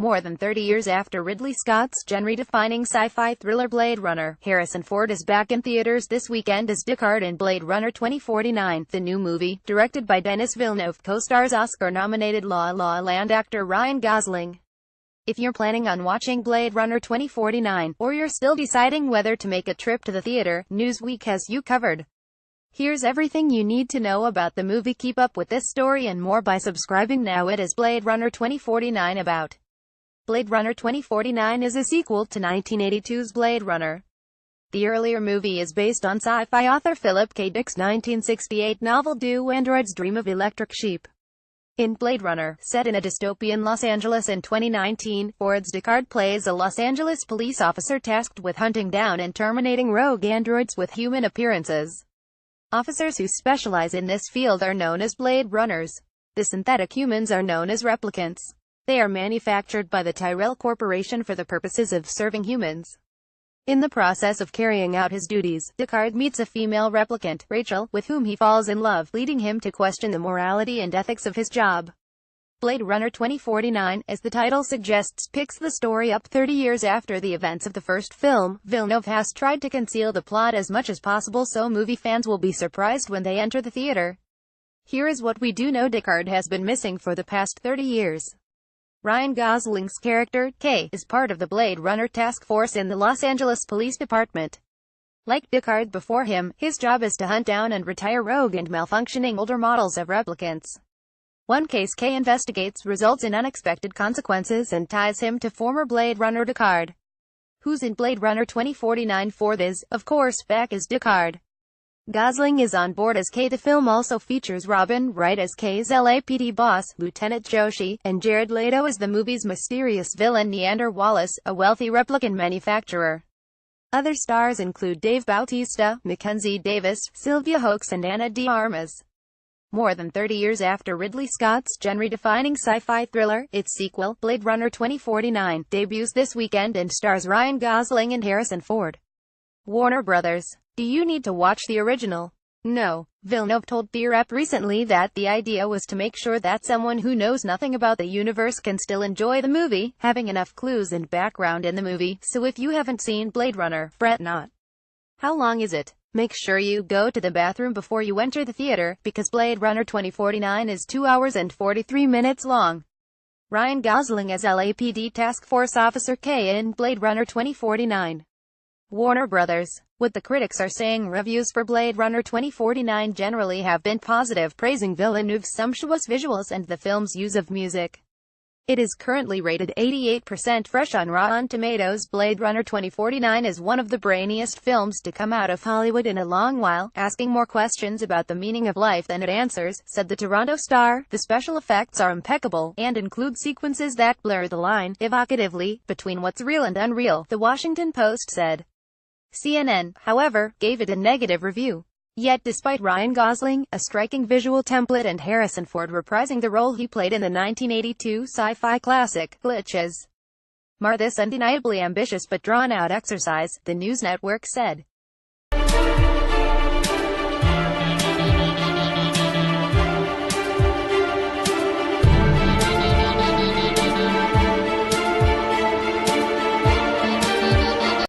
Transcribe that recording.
More than 30 years after Ridley Scott's genre-defining sci-fi thriller Blade Runner, Harrison Ford is back in theaters this weekend as Deckard in Blade Runner 2049. The new movie, directed by Denis Villeneuve, co-stars Oscar-nominated La La Land actor Ryan Gosling. If you're planning on watching Blade Runner 2049, or you're still deciding whether to make a trip to the theater, Newsweek has you covered. Here's everything you need to know about the movie. Keep up with this story and more by subscribing now. It is Blade Runner 2049 about. Blade Runner 2049 is a sequel to 1982's Blade Runner. The earlier movie is based on sci-fi author Philip K. Dick's 1968 novel Do Androids Dream of Electric Sheep? In Blade Runner, set in a dystopian Los Angeles in 2019, Ford's Deckard plays a Los Angeles police officer tasked with hunting down and terminating rogue androids with human appearances. Officers who specialize in this field are known as Blade Runners. The synthetic humans are known as replicants. They are manufactured by the Tyrell Corporation for the purposes of serving humans. In the process of carrying out his duties, Deckard meets a female replicant, Rachel, with whom he falls in love, leading him to question the morality and ethics of his job. Blade Runner 2049, as the title suggests, picks the story up 30 years after the events of the first film. Villeneuve has tried to conceal the plot as much as possible so movie fans will be surprised when they enter the theater. Here is what we do know. Deckard has been missing for the past 30 years. Ryan Gosling's character, K, is part of the Blade Runner task force in the Los Angeles Police Department. Like Deckard before him, his job is to hunt down and retire rogue and malfunctioning older models of replicants. One case K investigates results in unexpected consequences and ties him to former Blade Runner Deckard, who's in Blade Runner 2049. Ford is, of course, back as Deckard. Gosling is on board as K. The film also features Robin Wright as K's LAPD boss, Lieutenant Joshi, and Jared Leto as the movie's mysterious villain Neander Wallace, a wealthy replicant manufacturer. Other stars include Dave Bautista, Mackenzie Davis, Sylvia Hoeks and Ana de Armas. More than 30 years after Ridley Scott's genre-defining sci-fi thriller, its sequel, Blade Runner 2049, debuts this weekend and stars Ryan Gosling and Harrison Ford. Warner Brothers. Do you need to watch the original? No. Villeneuve told TheRep recently that the idea was to make sure that someone who knows nothing about the universe can still enjoy the movie, having enough clues and background in the movie, so if you haven't seen Blade Runner, fret not. How long is it? Make sure you go to the bathroom before you enter the theater, because Blade Runner 2049 is 2 hours and 43 minutes long. Ryan Gosling as LAPD Task Force Officer K in Blade Runner 2049. Warner Brothers. What the critics are saying. Reviews for Blade Runner 2049 generally have been positive, praising Villeneuve's sumptuous visuals and the film's use of music. It is currently rated 88% fresh on Rotten Tomatoes. Blade Runner 2049 is one of the brainiest films to come out of Hollywood in a long while, asking more questions about the meaning of life than it answers, said the Toronto Star. The special effects are impeccable, and include sequences that blur the line, evocatively, between what's real and unreal, The Washington Post said. CNN, however, gave it a negative review. Yet despite Ryan Gosling, a striking visual template, and Harrison Ford reprising the role he played in the 1982 sci-fi classic, glitches mar this undeniably ambitious but drawn-out exercise, the news network said.